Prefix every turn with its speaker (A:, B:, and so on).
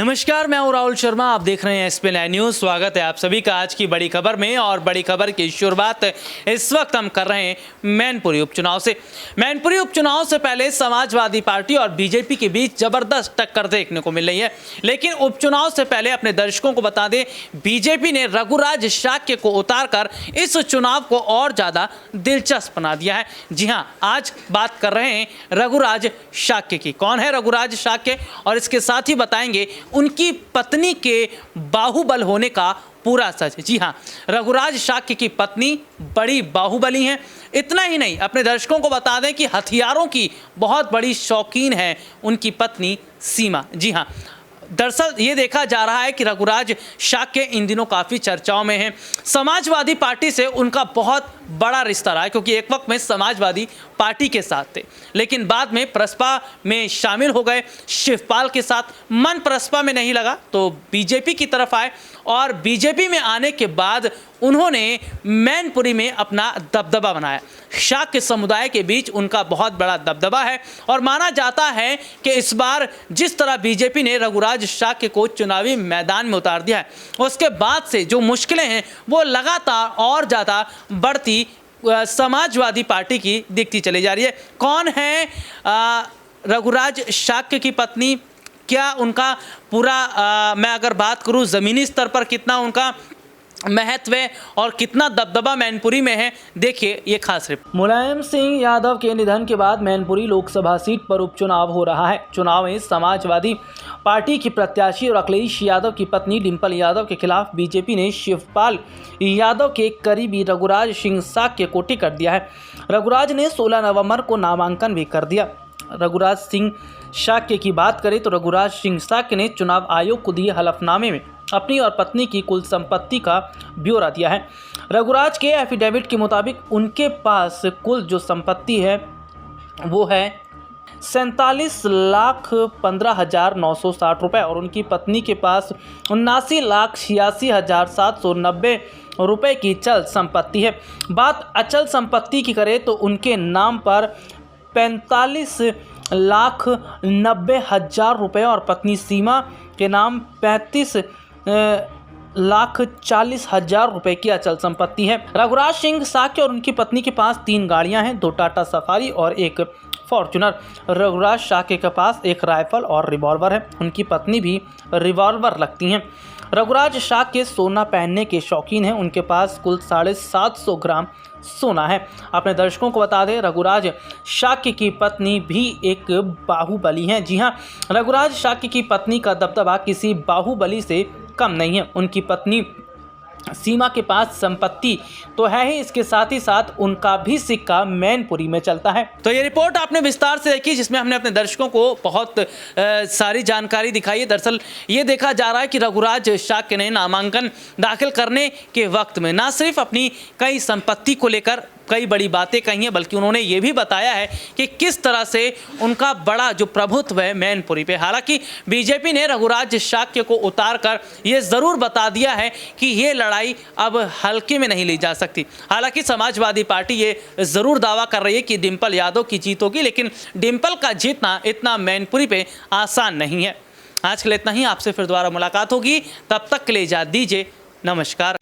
A: नमस्कार, मैं हूं राहुल शर्मा। आप देख रहे हैं एसपी लाइव न्यूज। स्वागत है आप सभी का आज की बड़ी खबर में। और बड़ी खबर की शुरुआत इस वक्त हम कर रहे हैं मैनपुरी उपचुनाव से। मैनपुरी उपचुनाव से पहले समाजवादी पार्टी और बीजेपी के बीच जबरदस्त टक्कर देखने को मिल रही है। लेकिन उपचुनाव से पहले अपने दर्शकों को बता दें, बीजेपी ने रघुराज शाक्य को उतारकर इस चुनाव को और ज्यादा दिलचस्प बना दिया है। जी हां, आज बात कर रहे हैं रघुराज शाक्य की। कौन है रघुराज शाक्य, और इसके साथ ही बताएंगे उनकी पत्नी के बाहुबल होने का पूरा सच। जी हां, रघुराज शाक्य की पत्नी बड़ी बाहुबली हैं। इतना ही नहीं, अपने दर्शकों को बता दें कि हथियारों की बहुत बड़ी शौकीन है उनकी पत्नी सीमा। जी हां, दरअसल ये देखा जा रहा है कि रघुराज शाक्य इन दिनों काफ़ी चर्चाओं में हैं। समाजवादी पार्टी से उनका बहुत बड़ा रिश्ता रहा है, क्योंकि एक वक्त में समाजवादी पार्टी के साथ थे, लेकिन बाद में प्रसपा में शामिल हो गए शिवपाल के साथ। मन प्रसपा में नहीं लगा तो बीजेपी की तरफ आए, और बीजेपी में आने के बाद उन्होंने मैनपुरी में अपना दबदबा बनाया। शाक्य समुदाय के बीच उनका बहुत बड़ा दबदबा है, और माना जाता है कि इस बार जिस तरह बीजेपी ने रघुराज शाक्य को चुनावी मैदान में उतार दिया है, उसके बाद से जो मुश्किलें हैं वो लगातार और ज़्यादा बढ़ती समाजवादी पार्टी की दिखती चली जा रही है। कौन है रघुराज शाक्य की पत्नी, क्या उनका पूरा मैं अगर बात करूं ज़मीनी स्तर पर कितना उनका महत्व है और कितना दबदबा मैनपुरी में है, देखिए ये खास रिपोर्ट। मुलायम सिंह यादव के निधन के बाद मैनपुरी लोकसभा सीट पर उपचुनाव हो रहा है। चुनाव में समाजवादी पार्टी की प्रत्याशी और अखिलेश यादव की पत्नी डिंपल यादव के खिलाफ बीजेपी ने शिवपाल यादव के करीबी रघुराज सिंह शाक्य को टिकट दिया है। रघुराज ने 16 नवंबर को नामांकन भी कर दिया। रघुराज सिंह शाक्य की बात करें तो रघुराज सिंह शाक्य ने चुनाव आयोग को दिए हलफनामे में अपनी और पत्नी की कुल संपत्ति का ब्यौरा दिया है। रघुराज के एफिडेविट के मुताबिक उनके पास कुल जो संपत्ति है वो है 47,15,960 रुपये, और उनकी पत्नी के पास 79,86,790 रुपये की चल संपत्ति है। बात अचल संपत्ति की करें तो उनके नाम पर 45,90,000 रुपये और पत्नी सीमा के नाम 35,40,000 रुपये की अचल संपत्ति है। रघुराज सिंह शाक्य और उनकी पत्नी के पास 3 गाड़ियां हैं, 2 टाटा सफारी और 1 फॉर्च्यूनर। रघुराज शाक्य के पास 1 राइफल और रिवॉल्वर है, उनकी पत्नी भी रिवॉल्वर रखती हैं। रघुराज शाक्य सोना पहनने के शौकीन हैं, उनके पास कुल 750 ग्राम सोना है। अपने दर्शकों को बता दें, रघुराज शाक्य की पत्नी भी एक बाहुबली हैं। जी हां, रघुराज शाक्य की पत्नी का दबदबा किसी बाहुबली से कम नहीं है। उनकी पत्नी सीमा के पास संपत्ति तो है ही, इसके साथ ही साथ उनका भी सिक्का मैनपुरी में चलता है। तो ये रिपोर्ट आपने विस्तार से देखी, जिसमें हमने अपने दर्शकों को बहुत सारी जानकारी दिखाई है। दरअसल ये देखा जा रहा है कि रघुराज शाक्य ने नामांकन दाखिल करने के वक्त में न सिर्फ अपनी कई संपत्ति को लेकर कई बड़ी बातें कही हैं, बल्कि उन्होंने ये भी बताया है कि किस तरह से उनका बड़ा जो प्रभुत्व है मैनपुरी पे। हालांकि बीजेपी ने रघुराज शाक्य को उतारकर ये ज़रूर बता दिया है कि ये लड़ाई अब हल्के में नहीं ली जा सकती। हालांकि समाजवादी पार्टी ये ज़रूर दावा कर रही है कि डिंपल यादव की जीत होगी, लेकिन डिंपल का जीतना इतना मैनपुरी पे आसान नहीं है। आज के लिए इतना ही, आपसे फिर दोबारा मुलाकात होगी, तब तक के लिए इजाज़त दीजिए। नमस्कार।